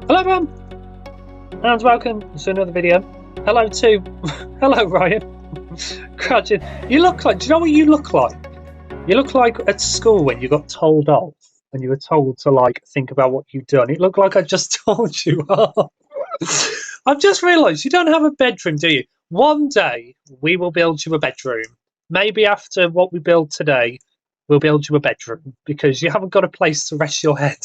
Hello everyone, and welcome to another video. Hello to, hello Ryan. Cratchit, you look like, do you know what you look like? You look like at school when you got told off and you were told to like think about what you've done. It looked like I just told you off. I've just realised you don't have a bedroom, do you? One day we will build you a bedroom. Maybe after what we build today, we'll build you a bedroom because you haven't got a place to rest your head.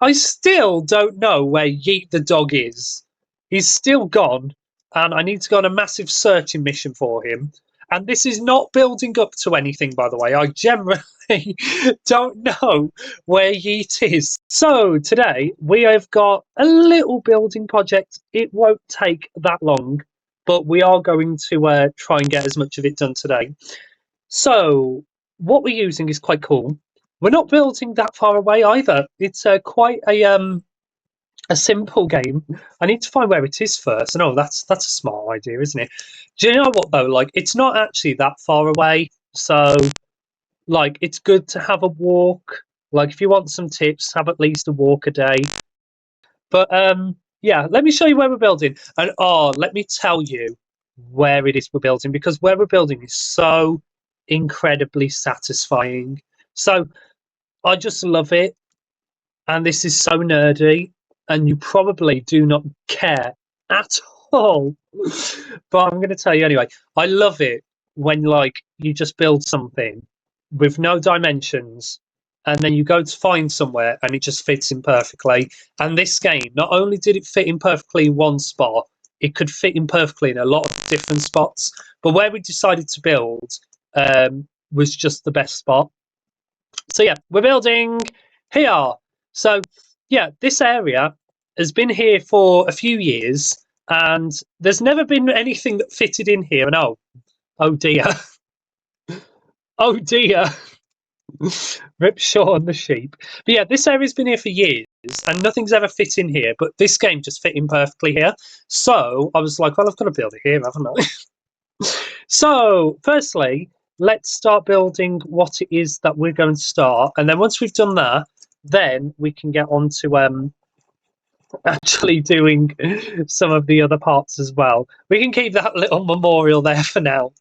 I still don't know where Yeet the dog is. He's still gone, and I need to go on a massive searching mission for him. And this is not building up to anything, by the way. I generally don't know where Yeet is. So today we have got a little building project. It won't take that long, but we are going to try and get as much of it done today. So what we're using is quite cool. We're not building that far away either. It's quite a simple game. I need to find where it is first. No, that's a smart idea, isn't it? Do you know what though? Like, it's not actually that far away. So, like, it's good to have a walk. Like, if you want some tips, have at least a walk a day. But yeah, let me show you where we're building. And let me tell you where it is we're building, because where we're building is so incredibly satisfying. So I just love it, and this is so nerdy, and you probably do not care at all. But I'm going to tell you anyway. I love it when like you just build something with no dimensions, and then you go to find somewhere, and it just fits in perfectly. And this game, not only did it fit in perfectly in one spot, it could fit in perfectly in a lot of different spots. But where we decided to build was just the best spot. So yeah, we're building here. So yeah, this area has been here for a few years, and there's never been anything that fitted in here. And oh dear, oh dear, rip Shaun the sheep. But yeah, this area's been here for years, and nothing's ever fit in here. But this game just fit in perfectly here. So I was like, well, I've got to build it here, haven't I? So firstly, let's start building what it is that we're going to start, and then once we've done that, then we can get on to actually doing some of the other parts as well. We can keep that little memorial there for now.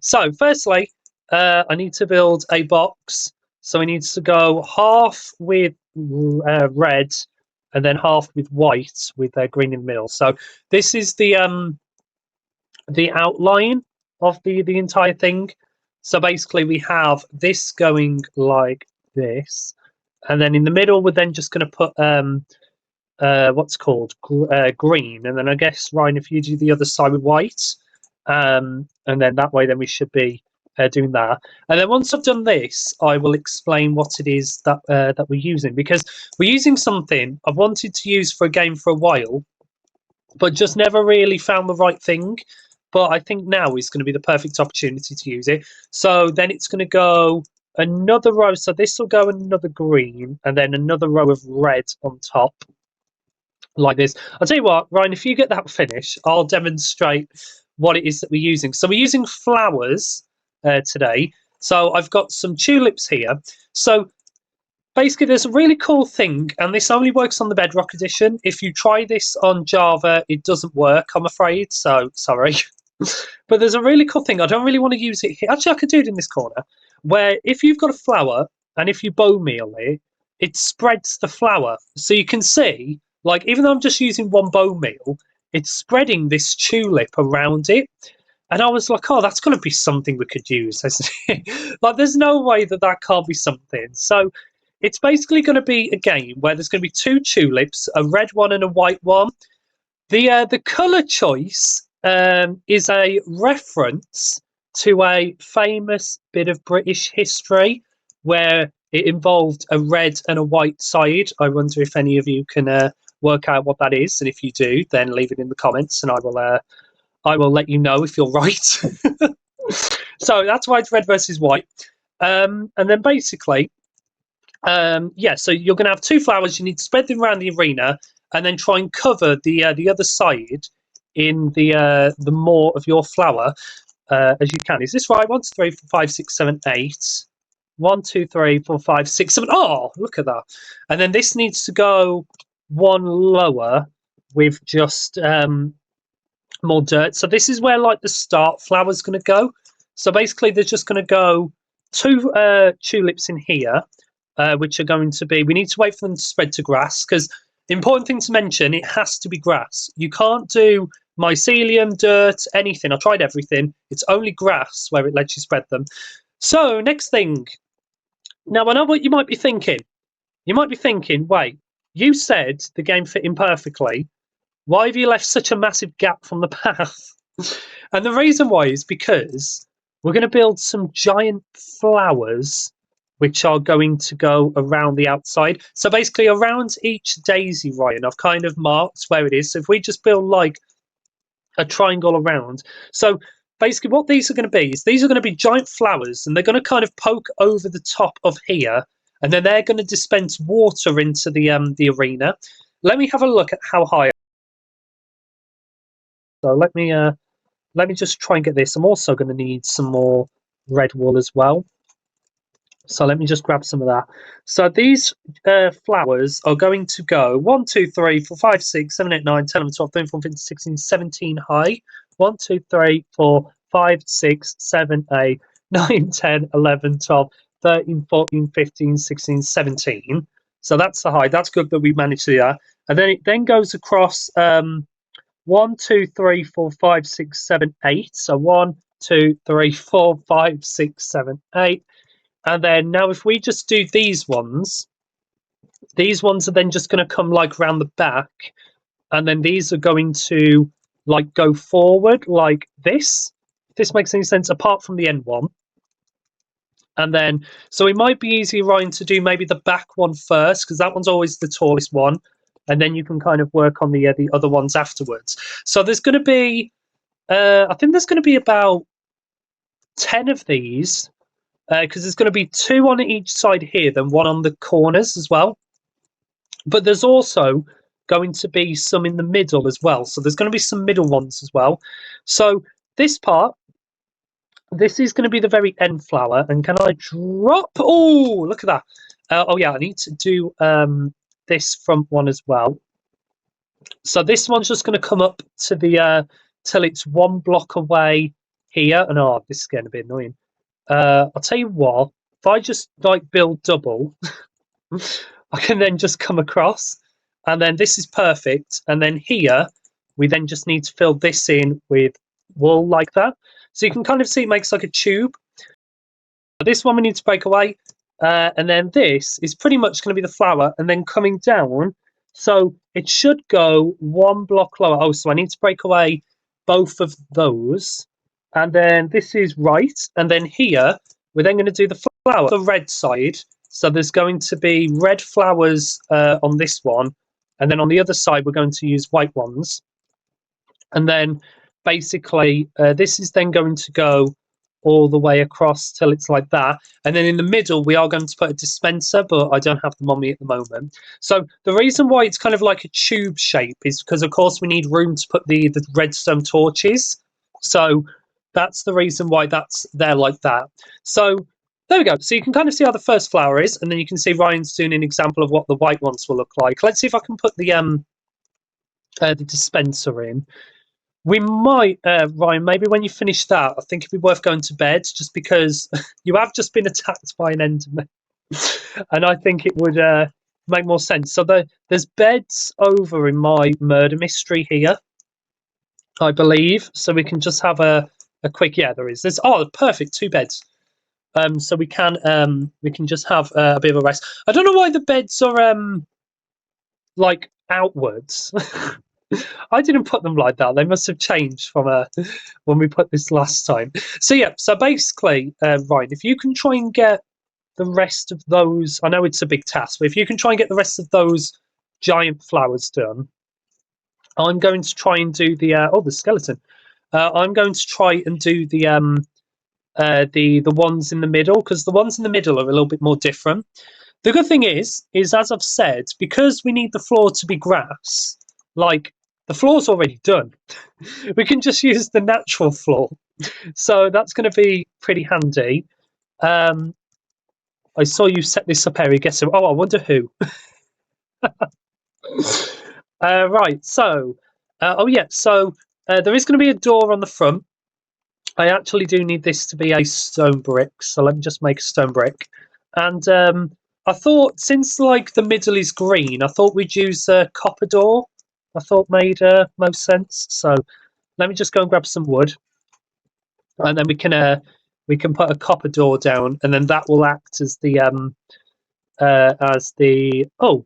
So firstly, I need to build a box. So we need to go half with red and then half with white with green in the middle. So this is the outline of the entire thing. So basically we have this going like this, and then in the middle we're then just going to put what's called green, and then I guess Ryan, if you do the other side with white, and then that way then we should be doing that. And then once I've done this, I will explain what it is that that we're using, because we're using something I've wanted to use for a game for a while, but just never really found the right thing. But I think now is going to be the perfect opportunity to use it. So then it's going to go another row. So this will go another green, and then another row of red on top, like this. I'll tell you what, Ryan, if you get that finished, I'll demonstrate what it is that we're using. So we're using flowers today. So I've got some tulips here. So basically, there's a really cool thing, and this only works on the Bedrock edition. If you try this on Java, it doesn't work, I'm afraid. So sorry. But there's a really cool thing. I don't really want to use it here. Actually, I could do it in this corner, where if you've got a flower and if you bone meal it, it spreads the flower. So you can see, like, even though I'm just using one bone meal, it's spreading this tulip around it. And I was like, oh, that's going to be something we could use, isn't it? Like, there's no way that that can't be something. So it's basically going to be a game where there's going to be two tulips, a red one and a white one. The colour choice is a reference to a famous bit of British history where it involved a red and a white side. I wonder if any of you can work out what that is, and if you do, then leave it in the comments, and I will let you know if you're right. So that's why it's red versus white. And then basically, yeah, so you're going to have two flowers. You need to spread them around the arena, and then try and cover the other side in the more of your flower as you can. Is this right? 1, 2, 3, 4, 5, 6, 7, 8. 1, 2, 3, 4, 5, 6, 7. Oh, look at that! And then this needs to go one lower with just more dirt. So this is where like the start flower's going to go. So basically, there's just going to go two tulips in here, which are going to be. We need to wait for them to spread to grass because the important thing to mention, it has to be grass. You can't do mycelium, dirt, anything. I tried everything. It's only grass where it lets you spread them. So next thing. Now I know what you might be thinking. You might be thinking, wait, you said the game fit in perfectly. Why have you left such a massive gap from the path? And the reason why is because we're going to build some giant flowers which are going to go around the outside. So basically around each daisy, Ryan, I've kind of marked where it is. So if we just build like a triangle around. So basically what these are going to be is these are going to be giant flowers and they're going to kind of poke over the top of here and then they're going to dispense water into the arena. Let me have a look at how high. So let me just try and get this. I'm also going to need some more red wool as well. So let me just grab some of that. So these flowers are going to go 1, 2, 3, 4, 5, 6, 7, 8, 9, 10, 11, 12, 13, 14, 15, 16, 17 high. 1, 2, 3, 4, 5, 6, 7, 8, 9, 10, 11, 12, 13, 14, 15, 16, 17. So that's the high. That's good that we managed to do that. And then it then goes across 1, 2, 3, 4, 5, 6, 7, 8. So 1, 2, 3, 4, 5, 6, 7, 8. And then now if we just do these ones are then just going to come like around the back. And then these are going to like go forward like this. If this makes any sense, apart from the end one. And then, so it might be easier, Ryan, to do maybe the back one first, because that one's always the tallest one. And then you can kind of work on the other ones afterwards. So there's going to be, I think there's going to be about 10 of these, because there's going to be 2 on each side here, then 1 on the corners as well. But there's also going to be some in the middle as well. So there's going to be some middle ones as well. So this part, this is going to be the very end flower. And can I drop? Oh, look at that. Oh, yeah, I need to do this front one as well. So this one's just going to come up to the till it's 1 block away here. And oh, this is going to be annoying. I'll tell you what, if I just like build double, I can then just come across and then this is perfect. And then here, we then just need to fill this in with wool like that. So you can kind of see it makes like a tube. This one we need to break away. And then this is pretty much going to be the flower and then coming down. So it should go 1 block lower. Oh, so I need to break away both of those. And then this is right. And then here, we're then going to do the flower, the red side. So there's going to be red flowers on this one. And then on the other side, we're going to use white ones. And then basically, this is then going to go all the way across till it's like that. And then in the middle, we are going to put a dispenser, but I don't have them on me at the moment. So the reason why it's kind of like a tube shape is because, of course, we need room to put the redstone torches. So that's the reason why that's there like that. So there we go. So you can kind of see how the first flower is, and then you can see Ryan's doing an example of what the white ones will look like. Let's see if I can put the dispenser in. We might, Ryan, maybe when you finish that, I think it'd be worth going to bed, just because you have just been attacked by an enderman. And I think it would make more sense. So there's beds over in my murder mystery here, I believe. So we can just have a quick, yeah, there is. There's, oh, perfect, 2 beds. So we can just have a bit of a rest. I don't know why the beds are like outwards. I didn't put them like that. They must have changed from when we put this last time. So yeah, so basically, Ryan, if you can try and get the rest of those, I know it's a big task, but if you can try and get the rest of those giant flowers done, I'm going to try and do the skeleton. I'm going to try and do the ones in the middle, because the ones in the middle are a little bit more different. The good thing is as I've said, because we need the floor to be grass, like the floor's already done. We can just use the natural floor. So that's going to be pretty handy. I saw you set this up, Harry. Guess who? Oh, I wonder who. Right, so, oh yeah, so there is going to be a door on the front. I actually do need this to be a stone brick, so let me just make a stone brick. And I thought, since like the middle is green, I thought we'd use a copper door. I thought made most sense. So let me just go and grab some wood, and then we can put a copper door down, and then that will act as the oh,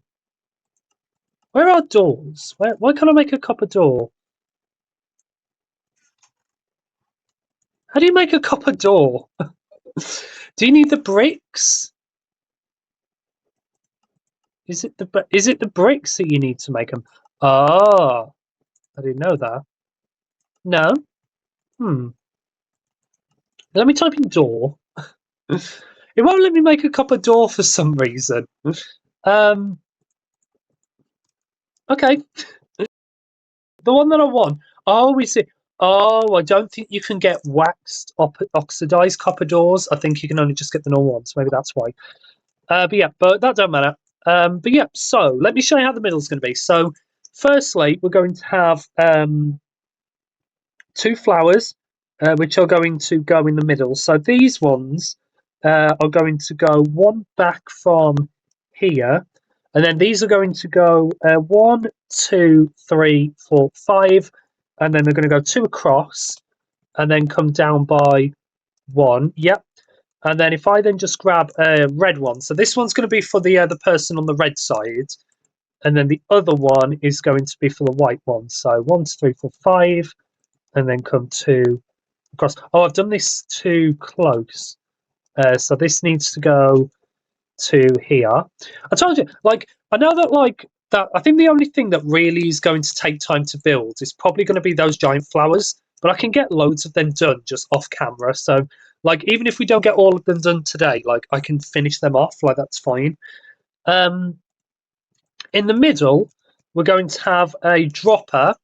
where are doors? Why can't I make a copper door? How do you make a copper door? Do you need the bricks? Is it the bricks that you need to make them? Oh, I didn't know that. No. Hmm. Let me type in door. It won't let me make a copper door for some reason. Um. Okay. The one that I want. Oh, is it? Oh, I don't think you can get waxed oxidized copper doors. I think you can only just get the normal ones. Maybe that's why. But yeah, but that don't matter. But yeah, so let me show you how the middle's going to be. So, firstly, we're going to have two flowers, which are going to go in the middle. So these ones are going to go one back from here, and then these are going to go one, two, three, four, five, and then they're going to go two across, and then come down by one. Yep. And then if I then just grab a red one, so this one's going to be for the person on the red side, and then the other one is going to be for the white one. So one, two, three, four, five, and then come two across. Oh, I've done this too close. So this needs to go to here. I told you, like, I know that, like, that. I think the only thing that really is going to take time to build is probably going to be those giant flowers. But I can get loads of them done just off camera. So, like, even if we don't get all of them done today, like, I can finish them off. Like, that's fine. Um, in the middle, we're going to have a dropper.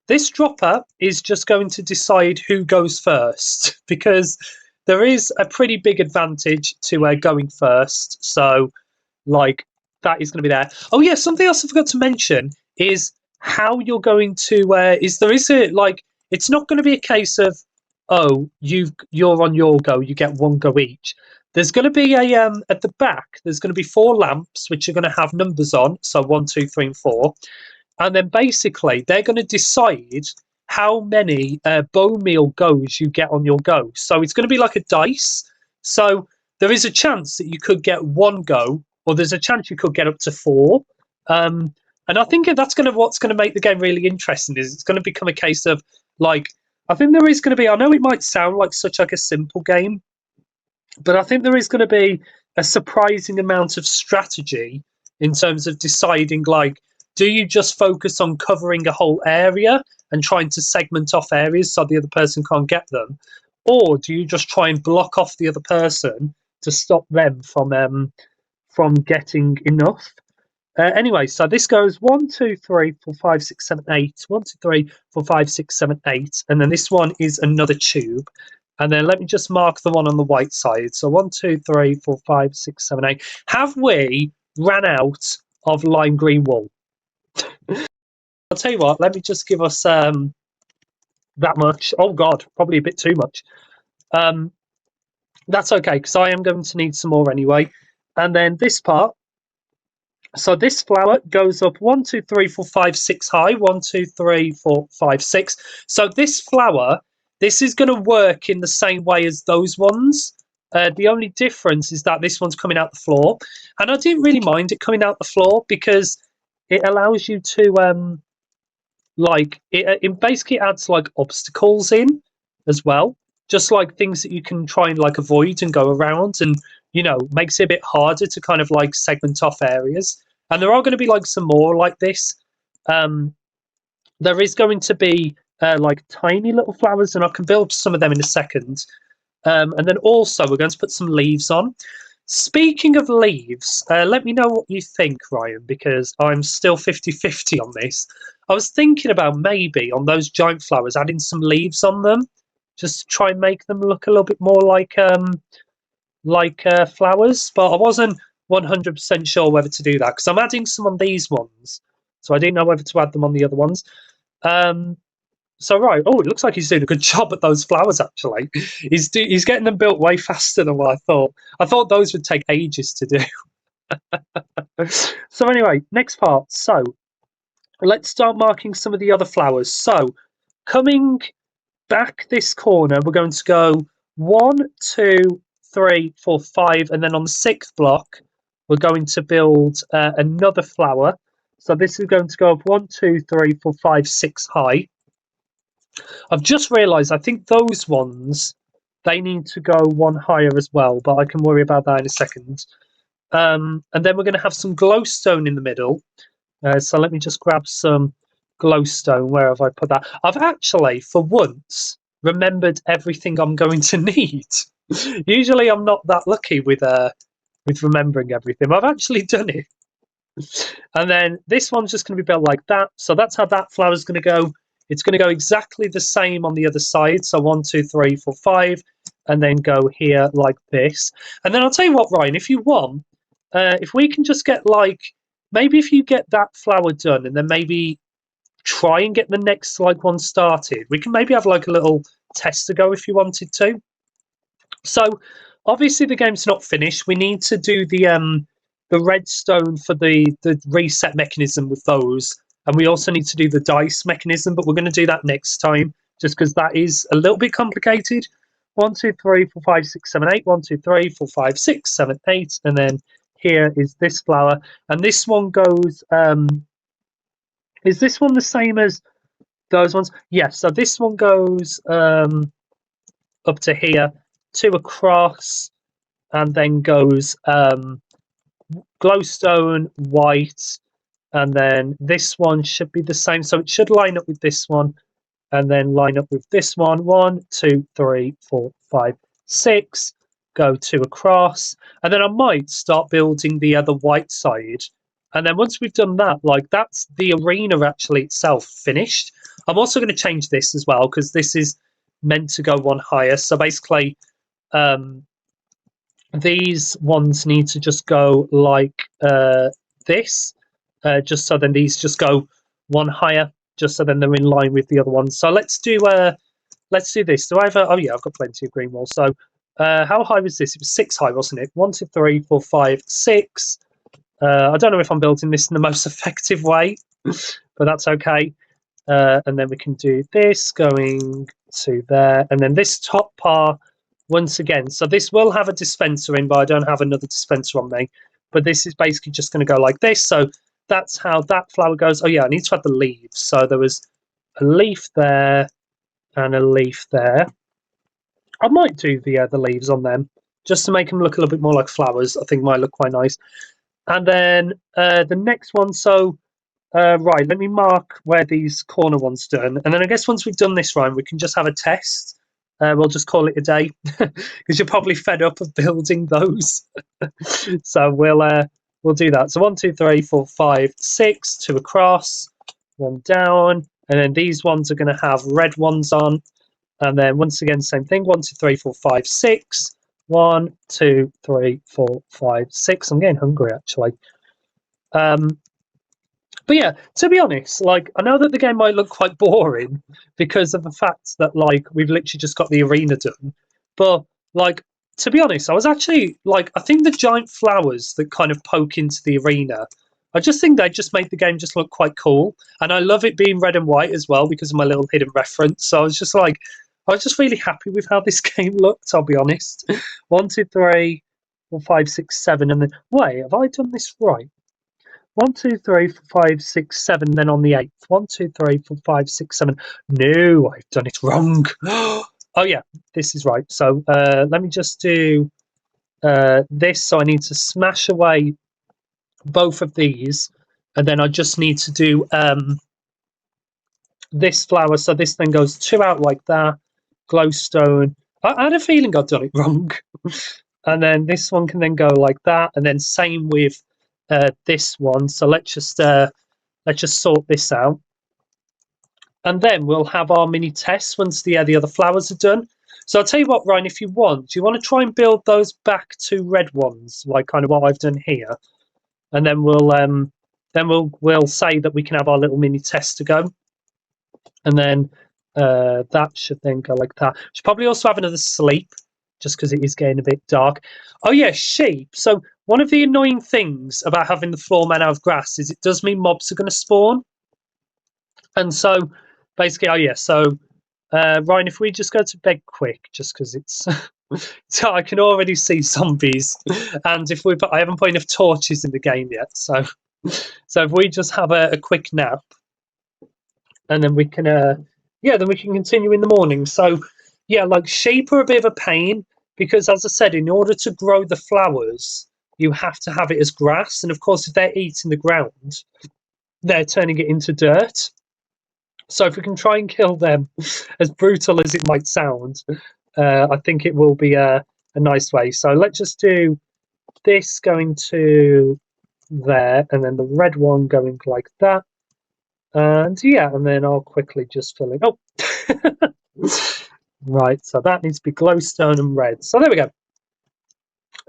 This dropper is just going to decide who goes first because there is a pretty big advantage to going first. So, like, that is going to be there. Oh yeah, something else I forgot to mention is how you're going to. Is there is a like? It's not going to be a case of oh you're on your go, you get one go each. There's going to be a at the back. There's going to be four lamps which are going to have numbers on. So one, two, three, and four, and then basically they're going to decide how many bone meal goes you get on your go. So it's going to be like a dice. So there is a chance that you could get one go, or there's a chance you could get up to four. And I think that's going to what's going to make the game really interesting is it's going to become a case of like I think there is going to be. I know it might sound like such like a simple game, but I think there is going to be a surprising amount of strategy in terms of deciding like do you just focus on covering a whole area and trying to segment off areas so the other person can't get them, or do you just try and block off the other person to stop them from getting enough? Anyway, so this goes 1, 2, 3, 4, 5, 6, 7, 8. 1, 2, 3, 4, 5, 6, 7, 8. And then this one is another tube. And then let me just mark the one on the white side. So 1, 2, 3, 4, 5, 6, 7, 8. Have we ran out of lime green wool? I'll tell you what, let me just give us that much. Oh God, probably a bit too much. That's okay, because I am going to need some more anyway. And then this part, so this flower goes up 1, 2, 3, 4, 5, 6 high. 1, 2, 3, 4, 5, 6. So this flower, this is going to work in the same way as those ones. The only difference is that this one's coming out the floor, and I didn't really mind it coming out the floor because it allows you to like it basically adds like obstacles in as well, just like things that you can try and like avoid and go around, and makes it a bit harder to kind of like segment off areas. And there are going to be like some more like this. There is going to be like tiny little flowers, and I can build some of them in a second. And then also we're going to put some leaves on. Speaking of leaves, let me know what you think, Ryan, because I'm still 50-50 on this. I was thinking about maybe on those giant flowers adding some leaves on them, just to try and make them look a little bit more like flowers, but I wasn't 100% sure whether to do that because I'm adding some on these ones, so I didn't know whether to add them on the other ones. So right, oh, it looks like he's doing a good job at those flowers. Actually, he's getting them built way faster than what I thought. I thought those would take ages to do. So anyway, next part. So let's start marking some of the other flowers. So coming back this corner, we're going to go 1, 2, 3, 4, 5, and then on the 6th block, we're going to build another flower. So this is going to go up 1, 2, 3, 4, 5, 6 high. I've just realised I think those ones, they need to go one higher as well, but I can worry about that in a second. And then we're going to have some glowstone in the middle. So let me just grab some glowstone. Where have I put that? I've actually, for once, remembered everything I'm going to need. Usually I'm not that lucky with remembering everything. I've actually done it. And then this one's just going to be built like that. So that's how that flower's going to go. It's going to go exactly the same on the other side. So 1, 2, 3, 4, 5, and then go here like this. And then I'll tell you what, Ryan, if you want, if we can just get like, maybe if you get that flower done and then maybe try and get the next like one started, we can maybe have like a little test to go if you wanted to. So obviously the game's not finished. We need to do the redstone for the reset mechanism with those, and we also need to do the dice mechanism, but we're going to do that next time just because that is a little bit complicated. 1, 2, 3, 4, 5, 6, 7, 8. 1, 2, 3, 4, 5, 6, 7, 8, and then here is this flower, and this one goes. Is this one the same as those ones? Yes. So this one goes up to here, 2 across, and then goes glowstone, white, and then this one should be the same. So it should line up with this one, and then line up with this one. 1, 2, 3, 4, 5, 6. Go 2 across, and then I might start building the other white side. And then once we've done that, like that's the arena actually itself finished. I'm also going to change this as well because this is meant to go one higher. So basically, these ones need to just go like this, just so then these just go one higher, just so then they're in line with the other ones. So let's do this. Do I have oh yeah, I've got plenty of green walls. So how high was this? It was 6 high, wasn't it? 1, 2, 3, 4, 5, 6. I don't know if I'm building this in the most effective way, but that's okay. And then we can do this going to there, and then this top part once again. So this will have a dispenser in, but I don't have another dispenser on me. But this is basically just going to go like this. So that's how that flower goes. Oh yeah, I need to add the leaves. So there was a leaf there and a leaf there. I might do the leaves on them just to make them look a little bit more like flowers. I think might look quite nice. And then the next one. So right, let me mark where these corner ones done, and then I guess once we've done this round, we can just have a test. We'll just call it a day because you're probably fed up of building those. So we'll do that. So 1, 2, 3, 4, 5, 6, 2 across, 1 down, and then these ones are going to have red ones on. And then once again, same thing. 1, 2, 3, 4, 5, 6. 1, 2, 3, 4, 5, 6. I'm getting hungry actually. But yeah, to be honest, like I know that the game might look quite boring because of the fact that like we've literally just got the arena done. But like to be honest, I was actually like I think the giant flowers that kind of poke into the arena, I just think they just make the game just look quite cool. And I love it being red and white as well because of my little hidden reference. So I was just like I was just really happy with how this game looked, I'll be honest. 1, 2, 3, 4, 5, 6, 7, and then wait, have I done this right? 1, 2, 3, 4, 5, 6, 7. Then on the 8th, 1, 2, 3, 4, 5, 6, 7. No, I've done it wrong. Oh yeah, this is right. So let me just do this. So I need to smash away both of these, and then I just need to do this flower. So this then goes 2 out like that. Glowstone. I had a feeling I'd done it wrong. And then this one can then go like that, and then same with this one. So let's just sort this out, and then we'll have our mini tests once the other flowers are done. So I'll tell you what, Ryan, if you want, do you want to try and build those back to red ones, like kind of what I've done here, and then we'll then we'll say that we can have our little mini test to go, and then that should then go like that. Should probably also have another sleep, just because it is getting a bit dark. Oh yeah, sheep. So one of the annoying things about having the floor made out of grass is it does mean mobs are going to spawn, and so basically, oh yeah, so Ryan, if we just go to bed quick, just because it's so I can already see zombies, and if I haven't put enough torches in the game yet, so if we just have a quick nap, and then we can then we can continue in the morning. So yeah, like sheep are a bit of a pain because, as I said, in order to grow the flowers, you have to have it as grass, and of course, if they're eating the ground, they're turning it into dirt. So if we can try and kill them, as brutal as it might sound, I think it will be a nice way. So let's just do this going to there, and then the red one going like that. And yeah, and then I'll quickly just fill in. Oh, right. So that needs to be glowstone and red. So there we go.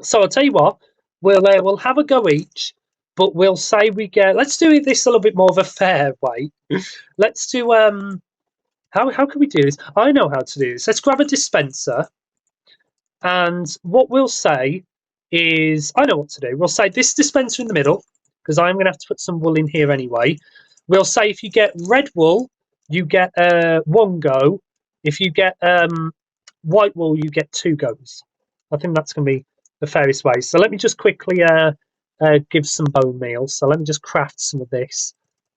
So I'll tell you what, we'll have a go each, but we'll say we get. Let's do this a little bit more of a fair way. Let's do how can we do this? I know how to do this. Let's grab a dispenser, and what we'll say is, I know what to do. We'll say this dispenser in the middle, because I'm going to have to put some wool in here anyway. We'll say if you get red wool, you get one go. If you get white wool, you get 2 goes. I think that's going to be the fairest way. So let me just quickly give some bone meal. So let me just craft some of this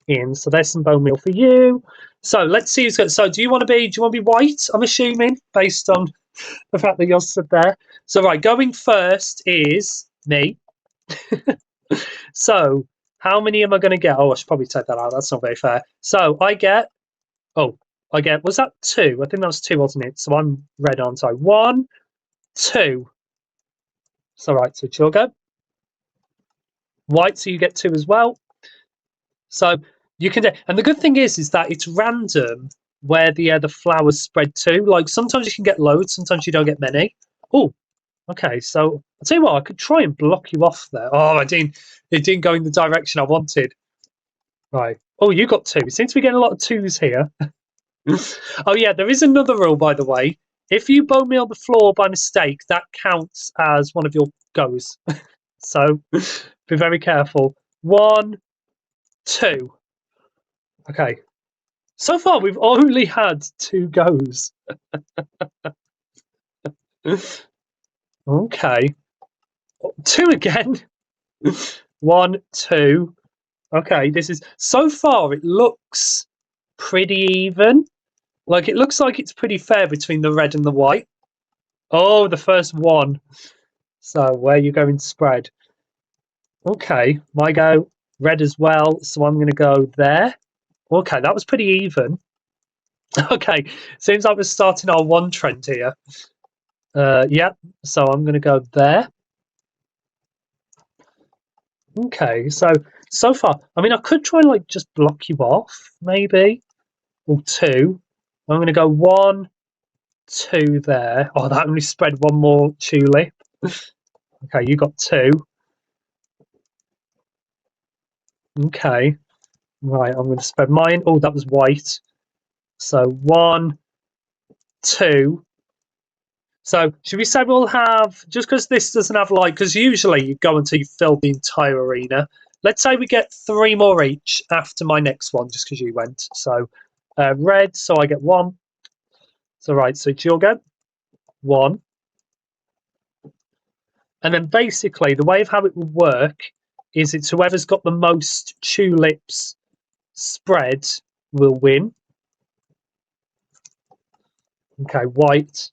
in. So there's some bone meal for you. So let's see who's got. So do you want to be white? I'm assuming based on the fact that you're stood there. So right, going first is me. So how many am I going to get? Oh, I should probably take that out. That's not very fair. So I get. Oh, was that 2? I think that was 2, wasn't it? So I'm red on. So 1, 2. So right, so you'll go. White, so you get 2 as well. So you can, and the good thing is that it's random where the flowers spread to. Like sometimes you can get loads, sometimes you don't get many. Oh, okay. So I'll tell you what, I could try and block you off there. Oh, it didn't go in the direction I wanted. Right. Oh, you got 2. It seems to be getting a lot of 2s here. Oh yeah, there is another rule, by the way. If you bone meal the floor by mistake, that counts as one of your goes. So be very careful. 1, 2. Okay. So far, we've only had 2 goes. Okay. 2 again. 1, 2. Okay, this is so far. It looks pretty even. Like it looks like it's pretty fair between the red and the white. Oh, the first one. So where are you going to spread? Okay, my go red as well. So I'm going to go there. Okay, that was pretty even. Okay, seems like we're starting our 1 trend here. Yeah, so I'm going to go there. Okay, so far, I mean, I could try and like just block you off, maybe, or 2. I'm going to go 1, 2 there. Oh, that only spread 1 more tulip. Okay, you got 2. Okay, right, I'm going to spread mine. Oh, that was white. So 1, 2. So should we say we'll have, just because this doesn't have like, because usually you go until you fill the entire arena. Let's say we get 3 more each after my next one, just because you went. So red, so I get 1. So right, so it's your go. 1. And then basically the way of how it will work is it's whoever's got the most tulips spread will win. Okay, white.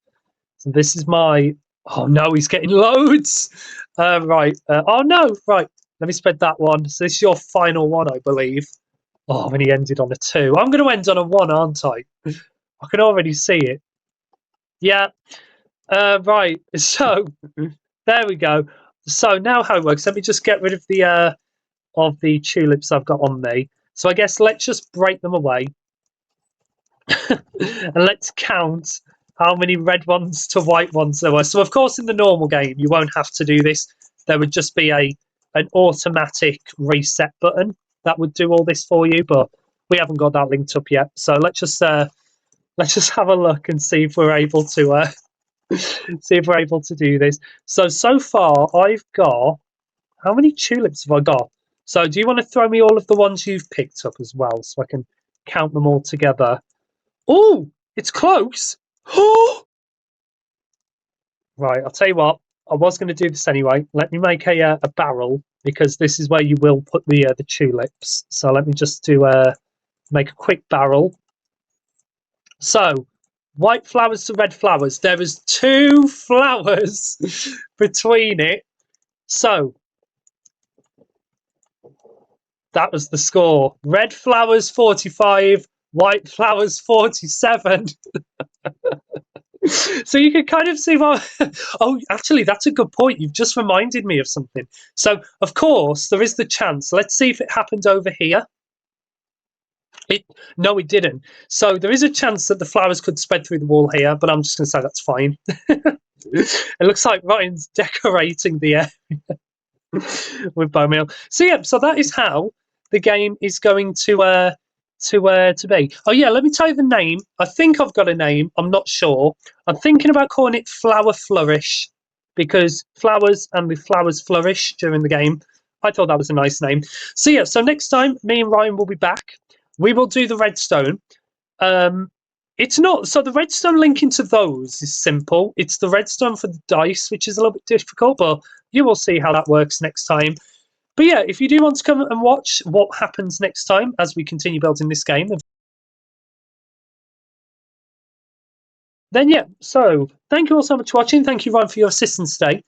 So this is my. Oh no, he's getting loads. Right. Oh no. Right. Let me spread that one. So this is your final one, I believe. Oh, when he ended on a 2. I'm going to end on a 1, aren't I? I can already see it. Yeah. Right. So there we go. So now how it works. Let me just get rid of the tulips I've got on me. So I guess let's just break them away. And let's count how many red ones to white ones there were. So of course in the normal game you won't have to do this. There would just be an automatic reset button. that would do all this for you, but we haven't got that linked up yet. So let's just have a look and see if we're able to see if we're able to do this. So far I've got, how many tulips have I got? So do you want to throw me all of the ones you've picked up as well, so I can count them all together? Oh, it's close. Oh, right, I'll tell you what, I was going to do this anyway. Let me make a barrel, because this is where you will put the tulips. So let me just do make a quick barrel. So white flowers to red flowers. There is 2 flowers between it. So that was the score. Red flowers 45, white flowers 47. So you can kind of see why. Oh, actually, that's a good point. You've just reminded me of something. So, of course, there is the chance. Let's see if it happened over here. No, it didn't. So there is a chance that the flowers could spread through the wall here, but I'm just going to say that's fine. It looks like Ryan's decorating the area with bone meal. So yeah, so that is how the game is going to be. Oh yeah, let me tell you the name. I think I've got a name. I'm not sure. I'm thinking about calling it Flower Flourish, because flowers and the flowers flourish during the game. I thought that was a nice name. So yeah, so next time me and Ryan will be back. We will do the redstone. It's not, so the redstone link into those is simple. It's the redstone for the dice, which is a little bit difficult, but you will see how that works next time. But yeah, if you do want to come and watch what happens next time as we continue building this game, then yeah, so thank you all so much for watching. Thank you, Ryan, for your assistance today.